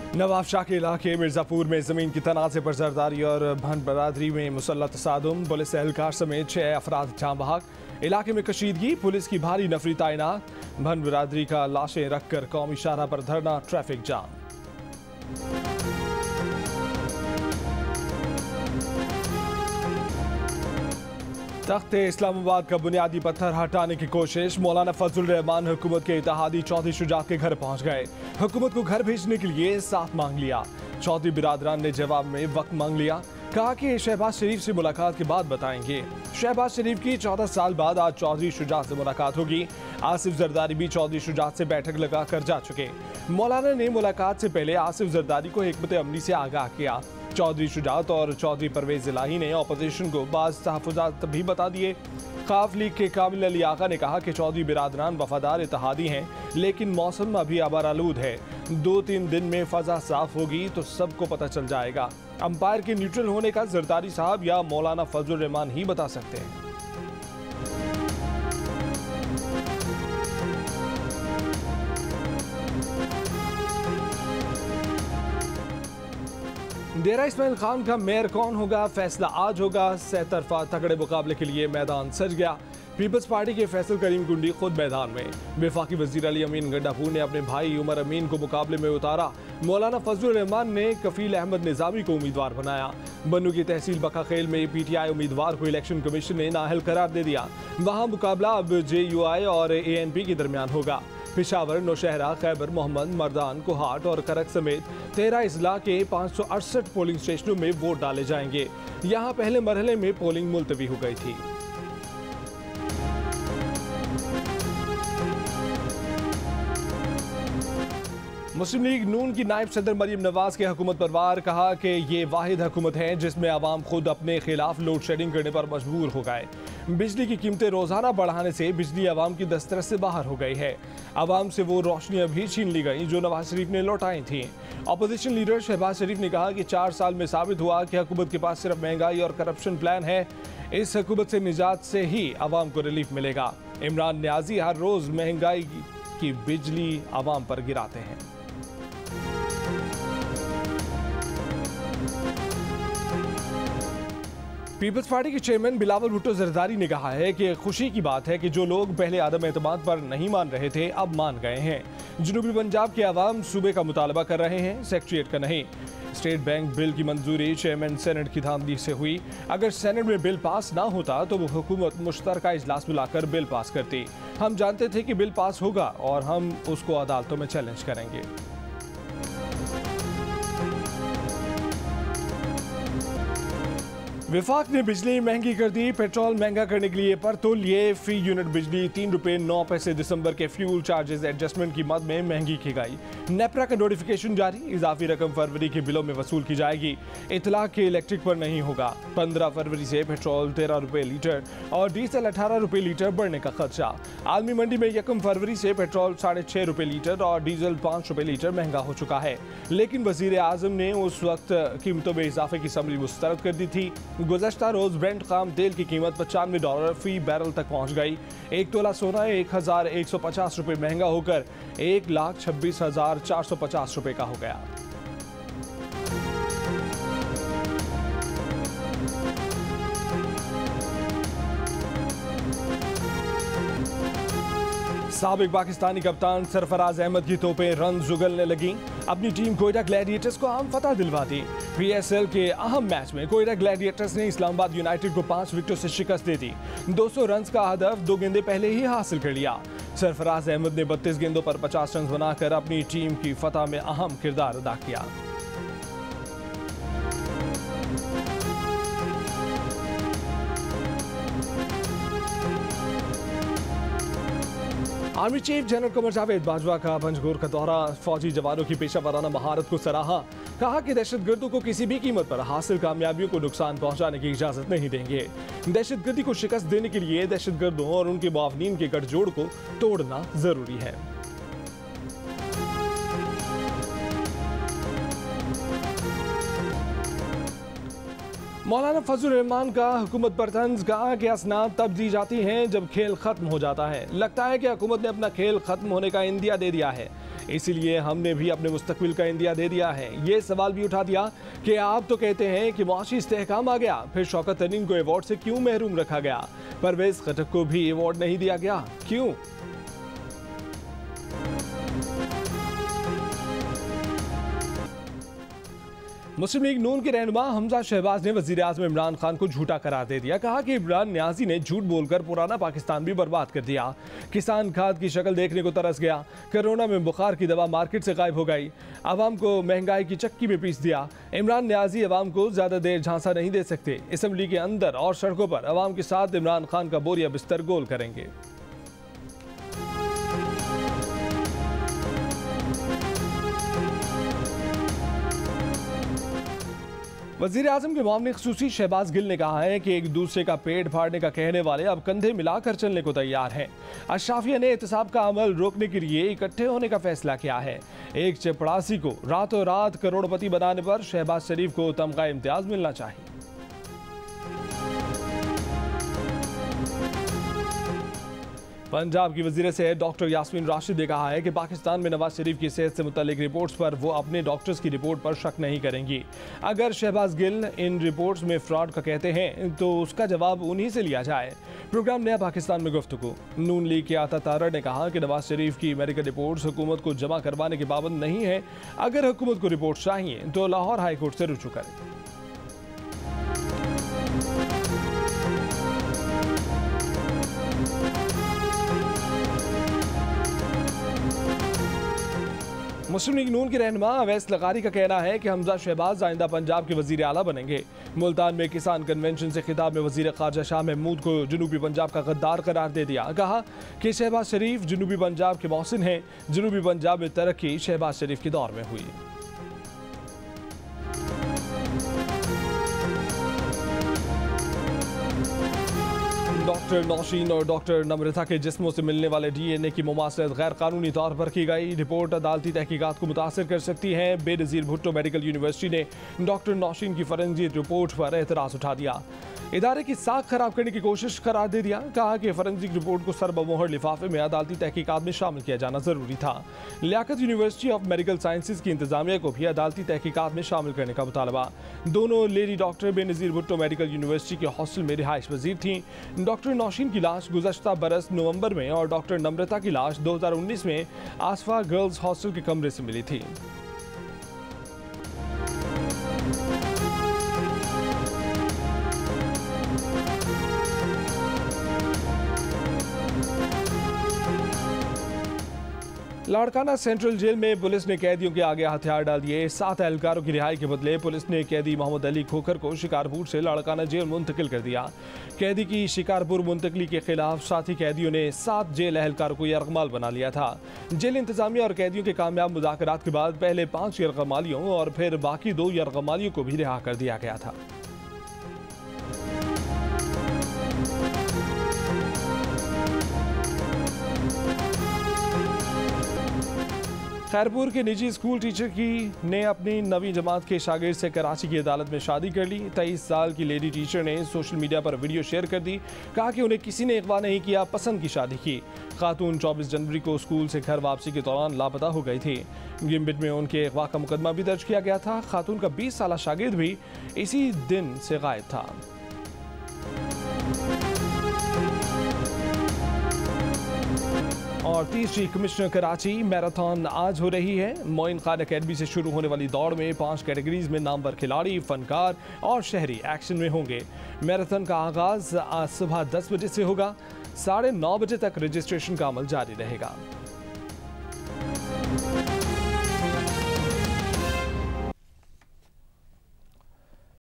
नवाब शाह के इलाके मिर्जापुर में जमीन की तनाज़े पर जरदारी और भन बरादरी में मुसल्लह तसादुम। पुलिस एहलकार समेत 6 अफराद जाम बहक। इलाके में कशीदगी, पुलिस की भारी नफरी तैनात। भन बरादरी का लाशें रखकर कौमी शाहराह पर धरना, ट्रैफिक जाम। तख्ते इस्लामाबाद का बुनियादी पत्थर हटाने की कोशिश। मौलाना फजल रहमान हुकूमत के इत्तेहादी चौधरी शुजात के घर पहुंच गए। हुकूमत को घर भेजने के लिए साथ मांग लिया। चौधरी बिरादरान ने जवाब में वक्त मांग लिया। कहा कि शहबाज शरीफ से मुलाकात के बाद बताएंगे। शहबाज शरीफ की 14 साल बाद आज चौधरी शुजात से मुलाकात होगी। आसिफ जरदारी भी चौधरी शुजात से बैठक लगा कर जा चुके। मौलाना ने मुलाकात से पहले आसिफ जरदारी को हिकमत अमली से आगाह किया। चौधरी शुजात और चौधरी परवेज इलाही ने अपोजिशन को बाज़ तहफ़्फ़ुज़ात भी बता दिए। खाफ लीग के कामिल अली आगा ने कहा कि चौधरी बिरादरान वफादार इत्तेहादी हैं, लेकिन मौसम अभी आबारालूद है। 2-3 दिन में फ़ज़ा साफ होगी तो सबको पता चल जाएगा। अंपायर के न्यूट्रल होने का जरदारी साहब या मौलाना फजल रहमान ही बता सकते हैं। डेरा इस्माइल खान का मेयर कौन होगा, फैसला आज होगा। सहतरफा तगड़े मुकाबले के लिए मैदान सज गया। पीपल्स पार्टी के फैसल करीम गुंडी खुद मैदान में। वफाकी वजीर अली अमीन गंडापुर ने अपने भाई उमर अमीन को मुकाबले में उतारा। मौलाना फजल रहमान ने कफील अहमद निजामी को उम्मीदवार बनाया। बन्नू की तहसील बकाखेल में PTI उम्मीदवार को इलेक्शन कमीशन ने नाअहल करार दे दिया। वहाँ मुकाबला अब JUI और ANP के दरमियान होगा। पेशावर, नौशहरा, खैबर मोहम्मद, मर्दान, कोहाट और करक समेत 13 अजला के 568 पोलिंग स्टेशनों में वोट डाले जाएंगे। यहाँ पहले मरहले में पोलिंग मुलतवी हो गई थी। मुस्लिम लीग नून की नायब सदर मरीम नवाज के हुकूमत परवार कहा कि ये वाहिद हुकूमत है जिसमें आवाम खुद अपने खिलाफ लोड शेडिंग करने पर मजबूर हो गए। बिजली की कीमतें रोजाना बढ़ाने से बिजली आवाम की दस्तरस से बाहर हो गई है। आवाम से वो रोशनियां भी छीन ली गई जो नवाज शरीफ ने लौटाई थी। अपोजिशन लीडर शहबाज शरीफ ने कहा कि 4 साल में साबित हुआ कि हुकूमत के पास सिर्फ महंगाई और करप्शन प्लान है। इस हुकूमत से निजात से ही आवाम को रिलीफ मिलेगा। इमरान न्याजी हर रोज महंगाई की बिजली आवाम पर गिराते हैं। पीपल्स पार्टी के चेयरमैन बिलावल भुट्टो जरदारी ने कहा है कि खुशी की बात है कि जो लोग पहले आदम एतमाद पर नहीं मान रहे थे अब मान गए हैं। जनूबी पंजाब के अवाम सूबे का मुतालबा कर रहे हैं, सेक्रेटरीट का नहीं। स्टेट बैंक बिल की मंजूरी चेयरमैन सेनेट की धांधली से हुई। अगर सेनेट में बिल पास ना होता तो हुकूमत मुश्तरका इजलास बुलाकर बिल पास करती। हम जानते थे कि बिल पास होगा और हम उसको अदालतों में चैलेंज करेंगे। विफाक ने बिजली महंगी कर दी। पेट्रोल महंगा करने के लिए पर तोलिए फी यूनिट बिजली 3 रुपये 9 पैसे दिसंबर के फ्यूल चार्जेस एडजस्टमेंट की मद में महंगी की गई। नेपरा का नोटिफिकेशन जारी। इजाफी रकम फरवरी के बिलों में वसूल की जाएगी। इतलाक के इलेक्ट्रिक पर नहीं होगा। 15 फरवरी से पेट्रोल 13 रुपये लीटर और डीजल 18 रुपये लीटर बढ़ने का खदशा। आलमी मंडी में 1 फरवरी से पेट्रोल 6.5 रुपये लीटर और डीजल 5 रुपये लीटर महंगा हो चुका है। लेकिन वजीर आजम ने उस वक्त कीमतों में इजाफे की समरी मुस्तरद कर दी थी। गुज़श्ता रोज ब्रेंट खाम तेल की कीमत $95 फी बैरल तक पहुंच गई। 1 तोला सोना 1150 रुपये महंगा होकर 1,26,450 रुपये का हो गया। साबिक पाकिस्तानी कप्तान सरफराज अहमद की तोपें रन जुगलने लगी। अपनी टीम कोयटा ग्लैडिएटर्स को अहम फतह दिलवा दी। PSL के अहम मैच में कोयटा ग्लैडिएटर्स ने इस्लामाबाद यूनाइटेड को 5 विकेटों से शिकस्त दे दी। 200 रन का हदफ 2 गेंदे पहले ही हासिल कर लिया। सरफराज अहमद ने 32 गेंदों पर 50 रन बनाकर अपनी टीम की फतह में अहम किरदार अदा किया। Army chief general Qamar Javed Bajwa का पंजगोर का दौरा। फौजी जवानों की पेशा वराना महारत को सराहा। कहा कि दहशतगर्दों को किसी भी कीमत पर हासिल कामयाबियों को नुकसान पहुंचाने की इजाजत नहीं देंगे। दहशतगर्दी को शिकस्त देने के लिए दहशतगर्दों और उनके मुआवनीन के गठजोड़ को तोड़ना जरूरी है। मौलाना फजल रहमान का हुकूमत पर तंज। कहा कि असनाद तब दी जाती हैं जब खेल खत्म हो जाता है। लगता है कि हुकूमत ने अपना खेल खत्म होने का इंदिया दे दिया है। इसीलिए हमने भी अपने मुस्तकबिल का इंदिया दे दिया है। ये सवाल भी उठा दिया कि आप तो कहते हैं कि मुआशी इस्तेहकाम आ गया, फिर शौकत तरीन को अवार्ड से क्यों महरूम रखा गया? परवेज खटक को भी अवार्ड नहीं दिया गया, क्यों? मुस्लिम लीग नून के रहनुमा हमजा शहबाज ने वजीर आज़म इमरान खान को झूठा करार दे दिया। कहा कि इमरान न्याजी ने झूठ बोलकर पुराना पाकिस्तान भी बर्बाद कर दिया। किसान खाद की शक्ल देखने को तरस गया। कोरोना में बुखार की दवा मार्केट से गायब हो गई। आवाम को महंगाई की चक्की में पीस दिया। इमरान न्याजी आवाम को ज्यादा देर झांसा नहीं दे सकते। असम्बली के अंदर और सड़कों पर आवाम के साथ इमरान खान का बोरिया बिस्तर गोल करेंगे। वजीर आजम के मामले खसूसी शहबाज गिल ने कहा है कि एक दूसरे का पेट फाड़ने का कहने वाले अब कंधे मिलाकर चलने को तैयार हैं। अशराफिया ने एहतसाब का अमल रोकने के लिए इकट्ठे होने का फैसला किया है। एक चपड़ासी को रातों रात करोड़पति बनाने पर शहबाज शरीफ को तमगा इम्तियाज मिलना चाहिए। पंजाब की वज़ीर सेहत डॉक्टर यास्मीन राशिद ने कहा है कि पाकिस्तान में नवाज शरीफ की सेहत से मुतालिक रिपोर्ट्स पर वो अपने डॉक्टर्स की रिपोर्ट पर शक नहीं करेंगी। अगर शहबाज गिल इन रिपोर्ट्स में फ्रॉड का कहते हैं तो उसका जवाब उन्हीं से लिया जाए। प्रोग्राम नया पाकिस्तान में गुफ्तगू। नून लीग के आता तारड़ ने कहा कि नवाज शरीफ की मेडिकल रिपोर्ट्स हुकूमत को जमा करवाने के पाबंद नहीं है। अगर हुकूमत को रिपोर्ट चाहिए तो लाहौर हाई कोर्ट से रुजू करें। मुस्लिम लीग नून के रहनुमा अवैस लगारी का कहना है कि हमजा शहबाज आइंदा पंजाब के वजीर आला बनेंगे। मुल्तान में किसान कन्वेंशन से खिताब में वजीर खारजा शाह महमूद को जनूबी पंजाब का गद्दार करार दे दिया। कहा कि शहबाज शरीफ जनूबी पंजाब के मौसिन हैं। जनूबी पंजाब में तरक्की शहबाज शरीफ के दौर में हुई। डॉक्टर नौशीन और डॉक्टर नम्रता के जिस्मों से मिलने वाले डीएनए की मुमासलत गैर कानूनी तौर पर की गई। रिपोर्ट अदालती तहकीकात को मुतासर कर सकती है। बेनज़ीर भुट्टो मेडिकल यूनिवर्सिटी ने डॉक्टर नौशीन की फॉरेंसिक रिपोर्ट पर एतराज़ उठा दिया। इदारे की साख खराब करने की कोशिश करार दे दिया। कहा कि फॉरेंसिक रिपोर्ट को सरबमोहर लिफाफे में अदालती तहकीकात में शामिल किया जाना जरूरी था। Liaquat university of medical sciences की इंतजामिया को भी अदालती तहकीकात में शामिल करने का मुतालबा। दोनों lady doctor Benazir Bhutto medical university के हॉस्टल में रिहाइश पजीर थीं। डॉक्टर नौशीन की लाश गुज़श्ता बरस नवंबर में और डॉक्टर नम्रता की लाश 2019 में आसफा गर्ल्स हॉस्टल के कमरे से मिली थी। लाड़काना सेंट्रल जेल में पुलिस ने कैदियों के आगे हथियार डाल दिए। 7 एहलकारों की रिहाई के बदले पुलिस ने कैदी मोहम्मद अली खोखर को शिकारपुर से लाड़काना जेल मुंतकिल कर दिया। कैदी की शिकारपुर मुंतकली के खिलाफ साथी कैदियों ने 7 जेल एहलकारों को यरगमाल बना लिया था। जेल इंतजामिया और कैदियों के कामयाब मुज़ाकरात के बाद पहले 5 यरगमालियों और फिर बाकी 2 यरगमालियों को भी रिहा कर दिया गया था। खैरपुर के निजी स्कूल टीचर ने अपनी 9वीं जमात के शागिर्द से कराची की अदालत में शादी कर ली। 23 साल की लेडी टीचर ने सोशल मीडिया पर वीडियो शेयर कर दी। कहा कि उन्हें किसी ने अगवा नहीं किया, पसंद की शादी की। खातून 24 जनवरी को स्कूल से घर वापसी के दौरान लापता हो गई थी। गिम्बिट में उनके अगवा का मुकदमा भी दर्ज किया गया था। खातून का 20 साल शागिर्द भी इसी दिन से गायब था। और तीसरी कमिश्नर कराची मैराथन आज हो रही है। मोइन खान अकेडमी से शुरू होने वाली दौड़ में 5 कैटेगरीज में नामवर खिलाड़ी, फनकार और शहरी एक्शन में होंगे। मैराथन का आगाज आज सुबह 10 बजे से होगा। 9:30 बजे तक रजिस्ट्रेशन का अमल जारी रहेगा।